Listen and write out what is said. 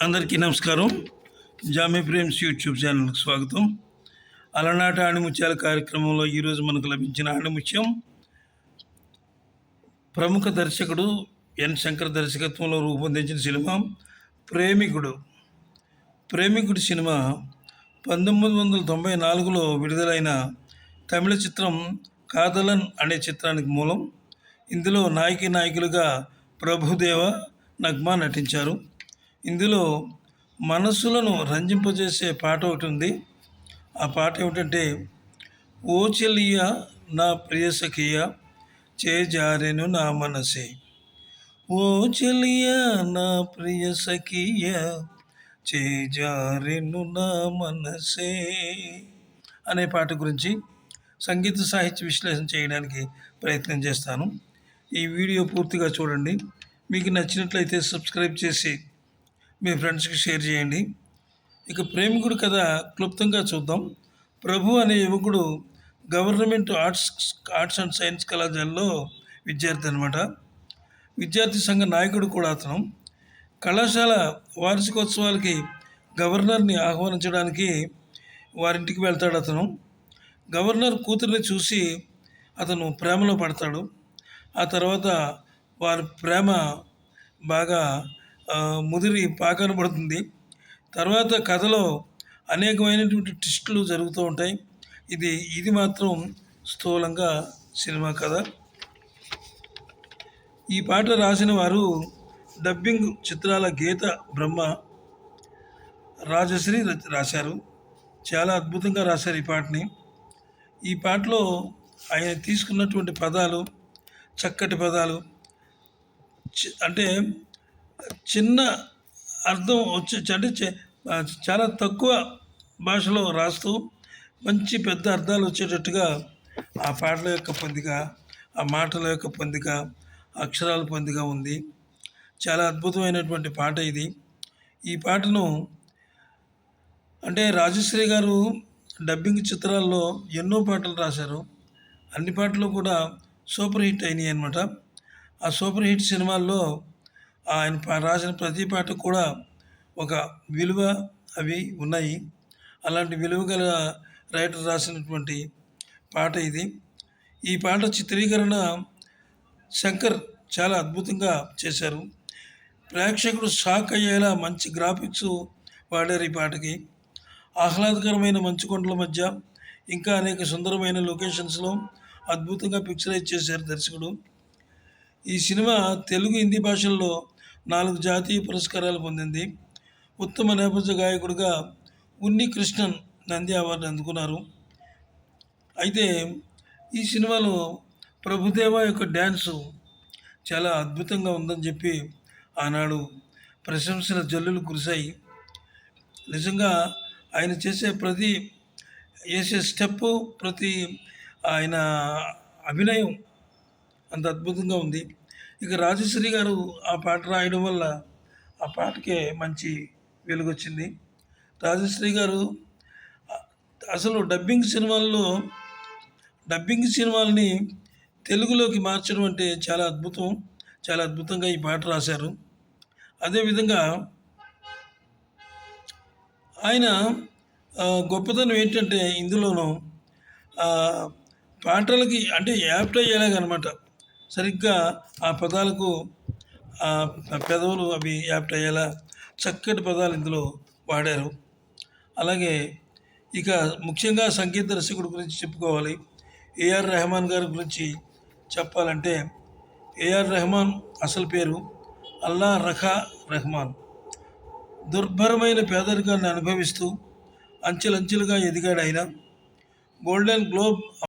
అందరికీ నమస్కారం. Jamie Prem's YouTube ఛానల్కి స్వాగతం. అలనాటి ఆణిముత్యాల కార్యక్రమంలో ఈరోజు మనకు లభించిన ఆణిముత్యం ప్రముఖ దర్శకుడు ఎన్ శంకర్ దర్శకత్వంలో రూపొందించిన సినిమా ప్రేమికుడు. ప్రేమికుడు సినిమా 1994లో విడుదలైన తమిళ చిత్రం కాదలన్ అనే చిత్రానికి మూలం. ఇందులో నాయకులుగా ప్రభుదేవ, నగ్మా నటించారు. ఇందులో మనస్సులను రంజింపజేసే పాట ఒకటి ఉంది. ఆ పాట ఏమిటంటే, ఓ చెలియ నా ప్రియ సఖియ చేజారెను నా మనసే, ఓ చెలియ నా ప్రియ సఖియ చేజారెను నా మనసే అనే పాట గురించి సంగీత సాహిత్య విశ్లేషణ చేయడానికి ప్రయత్నం చేస్తాను. ఈ వీడియో పూర్తిగా చూడండి. మీకు నచ్చినట్లయితే సబ్స్క్రైబ్ చేసి మీ ఫ్రెండ్స్కి షేర్ చేయండి. ఇక ప్రేమికుడు కథ క్లుప్తంగా చూద్దాం. ప్రభు అనే యువకుడు గవర్నమెంట్ ఆర్ట్స్ అండ్ సైన్స్ కళాశాలలో విద్యార్థి అనమాట. విద్యార్థి సంఘ నాయకుడు కూడా అతను. కళాశాల వార్షికోత్సవాలకి గవర్నర్ని ఆహ్వానించడానికి వారింటికి వెళ్తాడు అతను. గవర్నర్ కూతురిని చూసి అతను ప్రేమలో పడతాడు. ఆ తర్వాత వారి ప్రేమ బాగా ముదిరి పాకన పడుతుంది. తర్వాత కథలో అనేకమైనటువంటి ట్విస్టులు జరుగుతూ ఉంటాయి. ఇది మాత్రం స్థూలంగా సినిమా కథ. ఈ పాట రాసిన వారు డబ్బింగ్ చిత్రాల గీత బ్రహ్మ, రాజశ్రీ రాశారు. చాలా అద్భుతంగా రాశారు ఈ పాటని. ఈ పాటలో ఆయన తీసుకున్నటువంటి పదాలు చక్కటి పదాలు, అంటే చిన్న అర్థం అంటే చాలా తక్కువ భాషలో రాస్తూ మంచి పెద్ద అర్థాలు వచ్చేటట్టుగా ఆ పాటల యొక్క పొందిక, ఆ మాటల యొక్క పొందిక, అక్షరాల పొందిక ఉంది. చాలా అద్భుతమైనటువంటి పాట ఇది. ఈ పాటను అంటే రాజశ్రీ గారు డబ్బింగ్ చిత్రాల్లో ఎన్నో పాటలు రాశారు. అన్ని పాటలు కూడా సూపర్ హిట్ అయినాయి అన్నమాట. ఆ సూపర్ హిట్ సినిమాల్లో ఆయన రాసిన ప్రతి పాట కూడా ఒక విలువ అవి ఉన్నాయి. అలాంటి విలువ గల రైటర్ రాసినటువంటి పాట ఇది. ఈ పాట చిత్రీకరణ శంకర్ చాలా అద్భుతంగా చేశారు. ప్రేక్షకుడు షాక్ అయ్యేలా మంచి గ్రాఫిక్స్ వాడారు ఈ పాటకి. ఆహ్లాదకరమైన మంచు కొండల మధ్య ఇంకా అనేక సుందరమైన లొకేషన్స్లో అద్భుతంగా పిక్చరైజ్ చేశారు దర్శకుడు. ఈ సినిమా తెలుగు, హిందీ భాషల్లో 4 జాతీయ పురస్కారాలు పొందింది. ఉత్తమ నేపథ్య గాయకుడిగా ఉన్ని కృష్ణన్ నంది అవార్డు అందుకున్నారు. అయితే ఈ సినిమాలో ప్రభుదేవ యొక్క డ్యాన్సు చాలా అద్భుతంగా ఉందని చెప్పి ఆనాడు ప్రశంసల జల్లులు కురిశాయి. నిజంగా ఆయన చేసే వేసే స్టెప్పు, ఆయన అభినయం అంత అద్భుతంగా ఉంది. ఇక రాజశ్రీ గారు ఆ పాట రాయడం వల్ల ఆ పాటకే మంచి వెలుగొచ్చింది. రాజశ్రీ గారు అసలు డబ్బింగ్ సినిమాలని తెలుగులోకి మార్చడం అంటే చాలా అద్భుతం. చాలా అద్భుతంగా ఈ పాట రాశారు. అదేవిధంగా ఆయన గొప్పతనం ఏంటంటే ఇందులోనూ పాటలకి అంటే యాప్ట్ అయ్యేలాగనమాట. సరిగ్గా ఆ పదాలకు పెదవులు అవి యాప్ట్ అయ్యేలా చక్కటి పదాలు ఇందులో వాడారు. అలాగే ఇక ముఖ్యంగా సంగీత దర్శకుడు గురించి చెప్పుకోవాలి. ఏఆర్ రెహమాన్ గారి గురించి చెప్పాలంటే, ఏఆర్ రెహమాన్ అసలు పేరు అల్లా రఖా రెహమాన్. దుర్భరమైన పేదరికాన్ని అనుభవిస్తూ అంచెలంచెలుగా ఎదిగాడు ఆయన. Golden globe